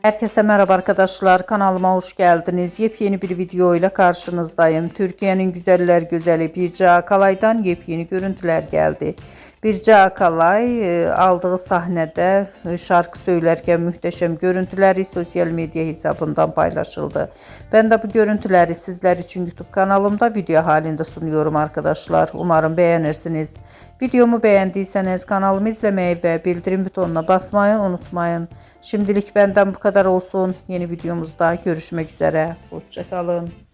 Herkese merhaba arkadaşlar, kanalıma hoş geldiniz. Yepyeni bir video ile karşınızdayım. Türkiye'nin güzeller güzeli Birce Akalay'dan yepyeni görüntüler geldi. Birce Akalay aldığı sahnede şarkı söylerken muhteşem görüntüleri sosyal medya hesabından paylaşıldı. Ben de bu görüntüleri sizler için YouTube kanalımda video halinde sunuyorum arkadaşlar. Umarım beğenirsiniz. Videomu beğendiyseniz kanalımı izlemeyi ve bildirim butonuna basmayı unutmayın. Şimdilik benden bu kadar olsun. Yeni videomuzda görüşmek üzere. Hoşça kalın.